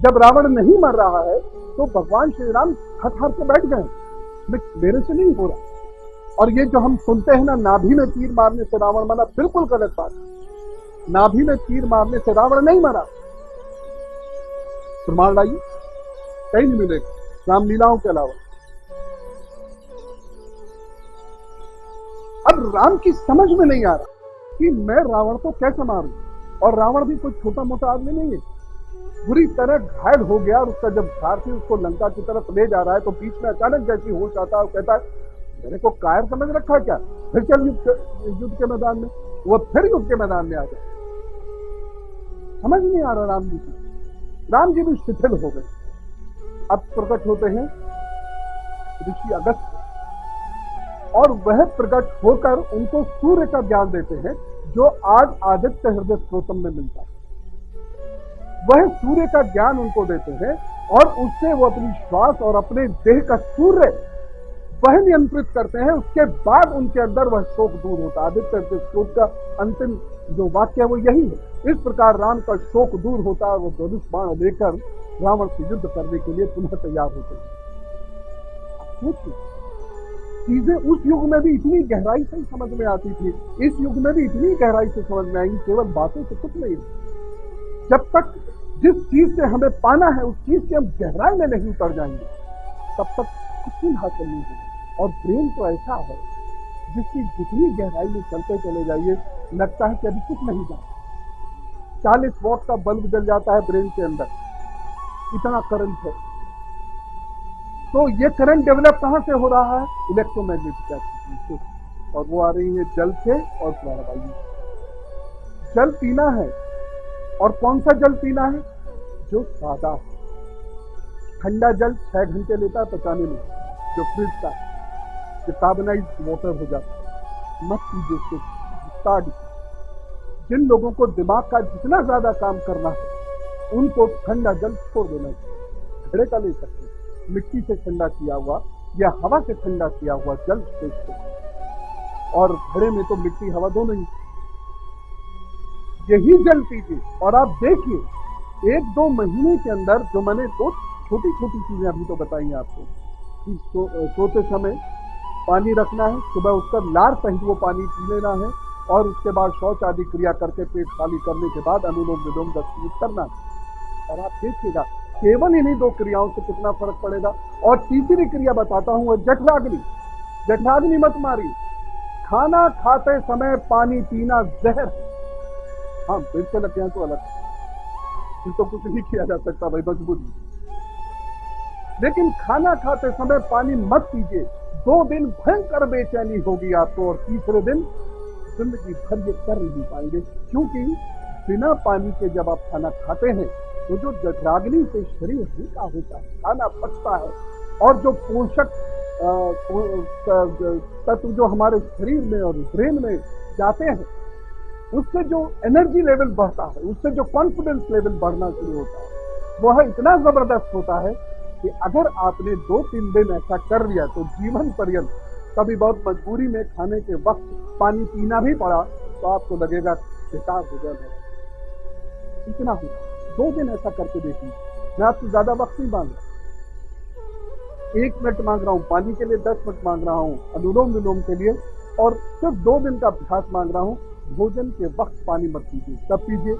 जब रावण नहीं मर रहा है तो भगवान श्री राम हट हार के बैठ गए, मेरे से नहीं हो रहा। और ये जो हम सुनते हैं ना, नाभि में तीर मारने से रावण मरा, बिल्कुल गलत बात। नाभि में तीर मारने से रावण नहीं मरा। प्रमाण लाइए, कहीं नहीं मिलेगा रामलीलाओं के अलावा। अब राम की समझ में नहीं आ रहा कि मैं रावण को कैसे मारूं, और रावण भी कोई छोटा मोटा आदमी नहीं है, बुरी तरह घायल हो गया। और उसका जब सारथी उसको लंका की तरफ ले जा रहा है तो बीच में अचानक जैसी होश आता है, कहता है मेरे को कायर समझ रखा है क्या, फिर चल युद्ध के मैदान में। वो फिर युद्ध के मैदान में आ जाए, समझ नहीं आ रहा राम जी की। राम जी भी शिथिल हो गए। अब प्रकट होते हैं ऋषि अगस्त्य, और वह प्रकट होकर उनको सूर्य का ज्ञान देते हैं, जो आज आदित्य हृदय स्त्रोतम में मिलता है। वह सूर्य का ज्ञान उनको देते हैं, और उससे वो अपनी श्वास और अपने देह का सूर्य वह नियंत्रित करते हैं। उसके बाद उनके अंदर वह शोक दूर होता है। आदित्य हृदय स्त्रोत का अंतिम जो वाक्य है वो यही है। इस प्रकार राम का शोक दूर होता है, वो धनुष बाण लेकर रावण से युद्ध करने के लिए पुनः तैयार होते हैं। सोचिए, चीजें उस युग में भी इतनी गहराई से समझ में आती थी, इस युग में भी इतनी गहराई से समझ में आएंगी, केवल बातों से कुछ नहीं। जब तक जिस चीज से हमें पाना है उस चीज के हम गहराई में नहीं उतर जाएंगे, तब तक कुछ भी हासिल नहीं होगा। और प्रेम तो ऐसा है जिसकी जितनी गहराई में चलते चले जाइए, लगता है कि अभी कुछ नहीं जाता। 40 वॉट का बल्ब जल जाता है ब्रेन के अंदर, इतना करंट है। तो ये करंट डेवलप कहां से हो रहा है? इलेक्ट्रोमैग्नेटिक एक्टिविटी से, और वो आ रही है जल से और प्राणवायु। जल पीना है, और कौन सा जल पीना है? जो सादा है। ठंडा जल 6 घंटे लेता है पचाने में, जो फ्रिज का कार्बोनाइज्ड वाटर हो जाता है। मत पीजिए उसको, स्टार्ट। जिन लोगों को दिमाग का जितना ज्यादा काम करना है उनको ठंडा जल छोड़ देना चाहिए। घड़े का ले सकते हैं, मिट्टी से ठंडा किया हुआ या हवा से ठंडा किया हुआ जल श्रेष्ठ है। और घड़े में तो मिट्टी हवा दोनों ही, यही जल पीजिए। और आप देखिए 1-2 महीने के अंदर, जो मैंने दो छोटी छोटी चीजें अभी तो बताई हैं आपको, कि सोते समय पानी रखना है, सुबह उठकर लार सहित वो पानी पी लेना है, और उसके बाद शौच आदि क्रिया करके पेट खाली करने के बाद अनुलोम विलोम 10 मिनट करना है। और आप देखिएगा केवल इन्हीं 2 क्रियाओं से कितना फर्क पड़ेगा। और तीसरी क्रिया बताता हूं, जठराग्नि। जठराग्नि मत मारी। खाना खाते समय पानी पीना जहर। हाँ, पेट से लग गया तो अलग, फिर तो कुछ नहीं किया जा सकता भाई, मजबूरी। लेकिन खाना खाते समय पानी मत पीजिए। 2 दिन भयंकर बेचैनी होगी आपको, और तीसरे दिन जिंदगी भर ये कर नहीं पाएंगे। क्योंकि बिना पानी के जब आप खाना खाते हैं तो जो जठराग्नि से शरीर हल्का होता है, खाना पचता है, और जो पोषक तत्व जो हमारे शरीर में और ब्रेन में जाते हैं, उससे जो एनर्जी लेवल बढ़ता है, उससे जो कॉन्फिडेंस लेवल बढ़ना शुरू होता है, वह इतना जबरदस्त होता है कि अगर आपने 2-3 दिन ऐसा कर लिया तो जीवन पर्यंत कभी बहुत मजबूरी में खाने के वक्त पानी पीना भी पड़ा तो आपको लगेगा बेकार हो गया। इतना होगा। 2 दिन ऐसा करके देखिए। मैं आपसे ज्यादा वक्त नहीं मांग रहा, 1 मिनट मांग रहा हूं पानी के लिए, 10 मिनट मांग रहा हूं अनुलोम विलोम के लिए, और सिर्फ 2 दिन का अभ्यास मांग रहा हूं। भोजन के वक्त पानी मत पीजिए, तब पीजिए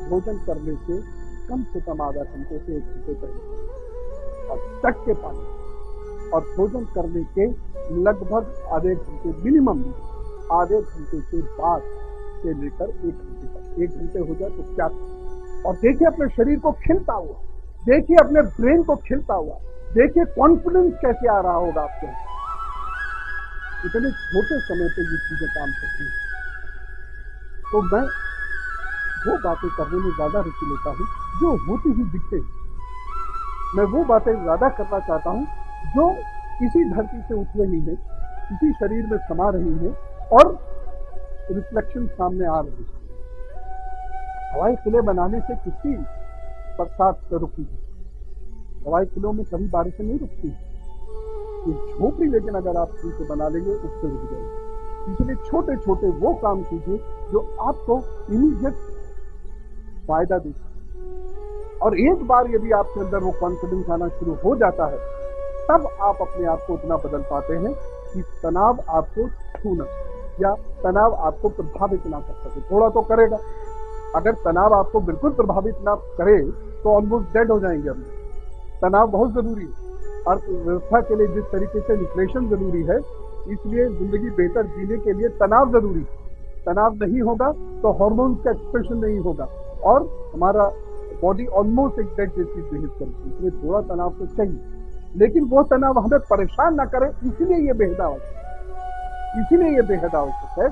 भोजन करने से कम से कम आधा घंटे से 1 घंटे पहले, और तक के पानी। और भोजन करने के लगभग आधे घंटे, मिनिमम आधे घंटे के बाद से लेकर 1 घंटे तक। 1 घंटे हो जाए तो क्या। और देखिए अपने शरीर को खिलता हुआ, देखिए अपने ब्रेन को खिलता हुआ, देखिए कॉन्फिडेंस कैसे आ रहा होगा आपको। इतने छोटे समय पे ये चीजें काम करती हैं। तो मैं वो बातें करने में ज्यादा रुचि लेता हूं जो होती ही दिखते। मैं वो बातें ज्यादा करना चाहता हूं जो इसी धरती से उठ रही है, इसी शरीर में समा रही है, और रिफ्लेक्शन सामने आ रही है। हवाई किले बनाने से किसी बरसात रुकती है, हवाई किलों में कभी बारिशें नहीं रुकती। ये झोपड़ी लेकिन अगर आप उनसे बना लेंगे उससे रुक जाएगी। इसलिए छोटे छोटे वो काम कीजिए जो आपको इमीडिएट फायदा दे। और एक बार यदि आपके अंदर वो कॉन्फिडेंस आना शुरू हो जाता है, तब आप अपने आप को उतना बदल पाते हैं कि तनाव आपको छूना या तनाव आपको प्रभावित ना कर सके। थोड़ा तो करेगा, अगर तनाव आपको बिल्कुल प्रभावित ना करे तो ऑलमोस्ट डेड हो जाएंगे हम। तनाव बहुत जरूरी है अर्थव्यवस्था के लिए, जिस तरीके से इन्फ्लेशन जरूरी है, इसलिए जिंदगी बेहतर जीने के लिए तनाव जरूरी है। तनाव नहीं होगा तो हार्मोन्स का एक्सप्रेशन नहीं होगा और हमारा बॉडी ऑलमोस्ट एक डेड जैसी बिहेव करती है। इसलिए थोड़ा तनाव तो चाहिए, लेकिन वो तनाव हमें परेशान ना करे, इसीलिए ये बेहद आवश्यक है।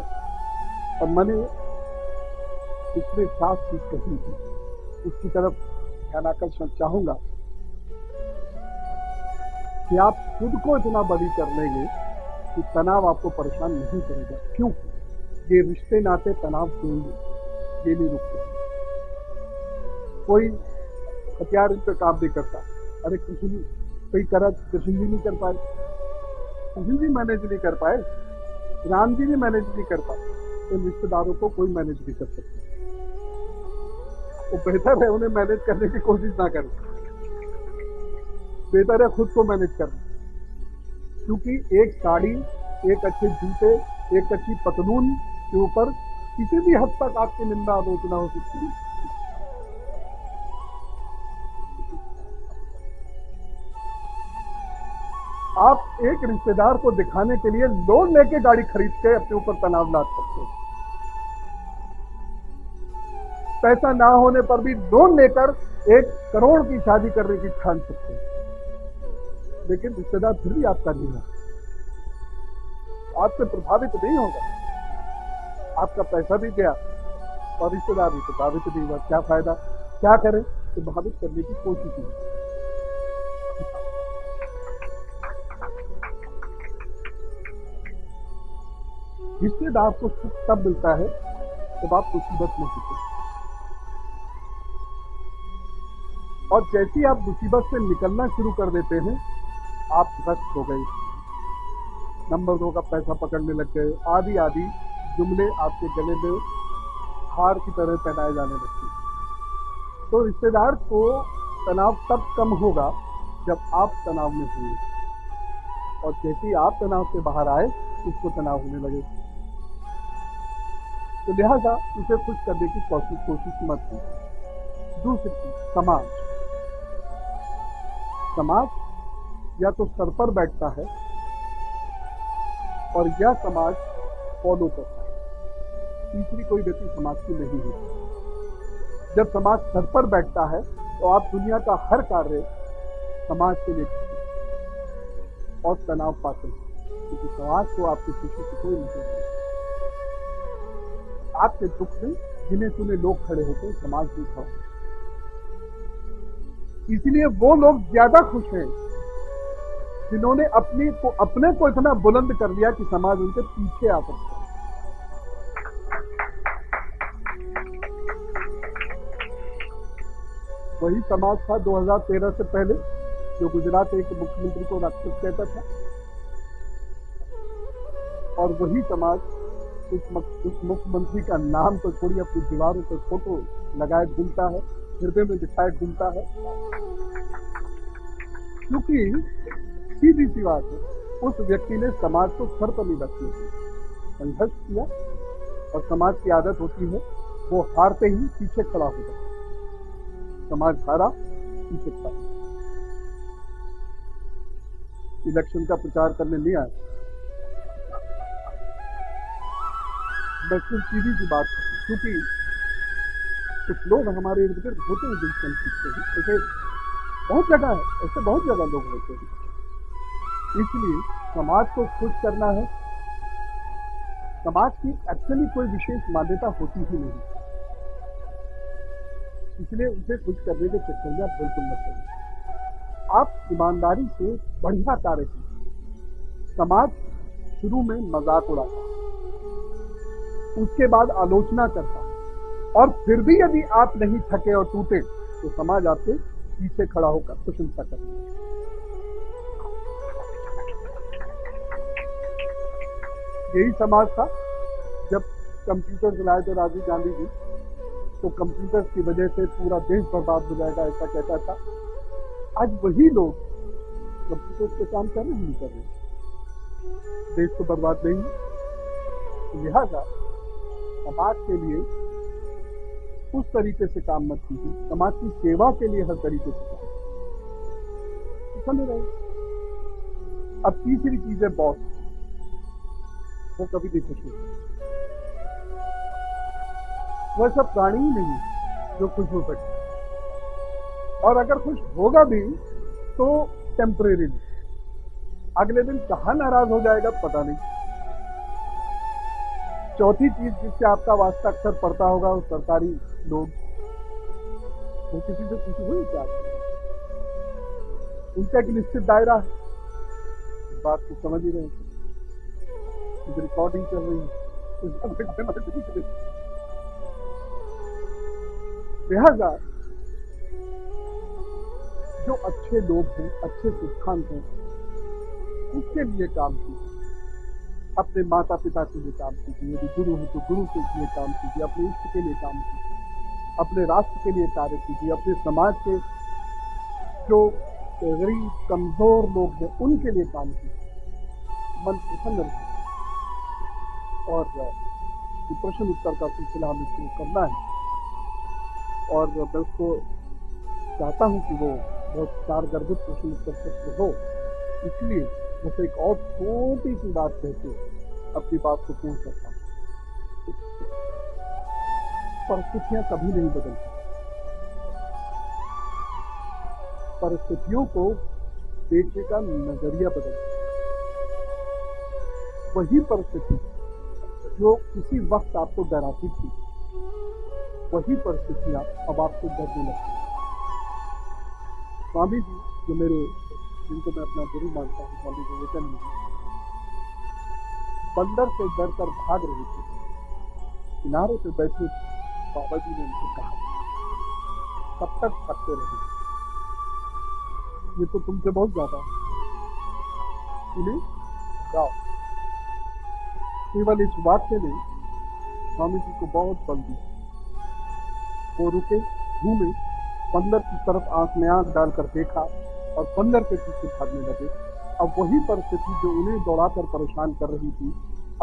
और मैंने इसमें साफ चीज कही थी, उसकी तरफ ध्यान आकर्षण चाहूंगा कि आप खुद को इतना बड़ी कर लेंगे कि तनाव आपको परेशान नहीं करेगा। क्यों? ये रिश्ते नाते तनाव देंगे, ये नहीं रुकते। कोई हथियार इन पे काम नहीं करता। अरे कृष्ण जी कोई करा, कृष्ण जी नहीं कर पाए, कृष्ण जी मैनेज नहीं कर पाए, राम जी भी मैनेज नहीं कर पाए, तो रिश्तेदारों को कोई मैनेज नहीं कर सकता। वो बेहतर है उन्हें मैनेज करने की कोशिश ना करें, बेहतर है खुद को मैनेज करना। क्योंकि एक साड़ी, एक अच्छे जूते, एक अच्छी पतलून के ऊपर किसी भी हद तक आपकी निंदा आलोचना हो सकती है। आप एक रिश्तेदार को दिखाने के लिए लोन लेके गाड़ी खरीद के अपने ऊपर तनाव ला सकते हैं। पैसा ना होने पर भी लोन लेकर 1 करोड़ की शादी करने की ठान सकते हैं, लेकिन रिश्तेदार फिर भी आपका नहीं है, आपसे प्रभावित नहीं होगा। आपका पैसा भी गया और रिश्तेदार भी प्रभावित नहीं हुआ। क्या फायदा? क्या करें? प्रभावित करने की कोशिश की। रिश्तेदार को सुख तब मिलता है जब आप मुसीबत में होते हैं, और जैसे ही आप मुसीबत से निकलना शुरू कर देते हैं, आप ध्वस्त हो गए, नंबर 2 का पैसा पकड़ने लग गए, आदि आदि जुमले आपके गले में हार की तरह पहनाए जाने लगते हैं। तो रिश्तेदार को तनाव तब कम होगा जब आप तनाव में होंगे, और जैसे ही आप तनाव से बाहर आए, उसको तनाव होने लगे। तो लिहाजा उसे खुश करने की कोशिश मत कीजिए। दूसरी चीज, समाज या तो सर पर बैठता है और या समाज फॉलो करता है। तीसरी कोई गति समाज की नहीं है। जब समाज सर पर बैठता है तो आप दुनिया का हर कार्य समाज के लिए करते हैं और तनाव पाते हैं, क्योंकि समाज को आपके खुशी से कोई मतलब नहीं। आपके दुख में गिने चुने लोग खड़े होते हैं, समाज भी खड़ा। इसलिए वो लोग ज्यादा खुश हैं जिन्होंने अपने को इतना बुलंद कर लिया कि समाज उनके पीछे आ सकता है। वही समाज था 2013 से पहले जो गुजरात के मुख्यमंत्री को राक्षस कहता था, और वही समाज उस मुख्यमंत्री का नाम तो छोड़िए, अपनी दीवारों पर फोटो लगाए घूमता है, हृदय में दिखाए घूमता है। क्योंकि सीधी सी बात है, उस व्यक्ति ने समाज को सर पर नहीं रखने की संघर्ष किया, और समाज की आदत होती है वो हारते ही पीछे खड़ा हो जाता है। समाज हारा, पीछे खड़ा। इलेक्शन का प्रचार करने नहीं आया, मैं सिर्फ सीधी सी बात करूं, क्योंकि कुछ लोग हमारे इर्द गिर्द होते हैं जिनसे हम सीखते हैं। ऐसे बहुत जगह लोग होते हैं। इसलिए समाज को खुश करना है। समाज की एक्चुअली कोई विशेष मान्यता होती ही नहीं, इसलिए उसे खुश करने के चक्कर में आप बिल्कुल मत करिए। आप ईमानदारी से बढ़िया कार्य कीजिए। समाज शुरू में मजाक उड़ाता, उसके बाद आलोचना करता, और फिर भी यदि आप नहीं थके और टूटे तो समाज आपके पीछे खड़ा होकर प्रशंसा करता। यही समाज था जब कंप्यूटर चलाए थे राजीव गांधी जी, तो कंप्यूटर की वजह से पूरा देश बर्बाद हो जाएगा, ऐसा कहता था। आज वही लोग कंप्यूटर पे काम कर रहे हैं, नहीं कर रहे, देश तो बर्बाद नहीं। लिहाजा समाज के लिए उस तरीके से काम मत कीजिए, समाज की सेवा के लिए हर तरीके से काम समझ रहे। अब तीसरी चीज है बॉस, वो कभी नहीं खुश होता। वह सब प्राणी ही नहीं जो खुश हो सकते, और अगर खुश होगा भी तो टेम्परेरी, अगले दिन कहां नाराज हो जाएगा पता नहीं। चौथी चीज जिससे आपका वास्ता अक्सर पड़ता होगा, वो सरकारी लोग, वो किसी से खुश हुई क्या, उनका एक निश्चित दायरा है, इस बात को समझ ही रहे हैं। रिकॉर्डिंग चल रही है, लिहाजा जो अच्छे लोग हैं, अच्छे सिद्धांत हैं, उसके लिए काम कीजिए। अपने माता पिता के लिए काम कीजिए, यदि गुरु है तो गुरु के लिए काम कीजिए, अपने इष्ट के लिए काम कीजिए, अपने राष्ट्र के लिए कार्य कीजिए, अपने समाज के जो गरीब कमजोर लोग हैं उनके लिए काम कीजिए। मन प्रसन्न रहे। और प्रश्न उत्तर का सिलसिला हमें शुरू करना है, और मैं उसको चाहता हूं कि वो बहुत कारगर प्रश्न उत्तर सत्र हो, इसलिए बस एक और छोटी सी बात कहते अपनी बात को पूर्ण करता हूं। परिस्थितियां कभी नहीं बदलती, परिस्थितियों को देखने का नजरिया बदलता। वही परिस्थिति जो किसी वक्त आपको डराती थी, वही परिस्थितियां अब आपको डरने लगती। स्वामी जी, जो मेरे, जिनको मैं अपना गुरु मानता हूँ, स्वामी विवेकानंद जी, बंदर से डरकर भाग रहे थे, किनारे पे बैठे बाबा जी ने उनको कहा, कब तक थकते रहे, ये तो तुमसे बहुत ज्यादा है, इन्हें जाओ। केवल इस वाक्य ने स्वामी जी को बहुत बल दिया। वो रुके, घूमे, बंदर की तरफ आंख में आंख डालकर देखा और बंदर के पीछे भागने लगे। अब वही परिस्थिति जो उन्हें दौड़ाकर परेशान कर रही थी,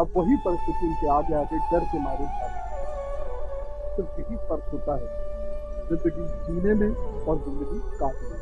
अब वही परिस्थिति उनके आगे आगे डर के मारे भागे। सिर्फ यही फर्क होता है जिंदगी जीने में और जिंदगी काटने में।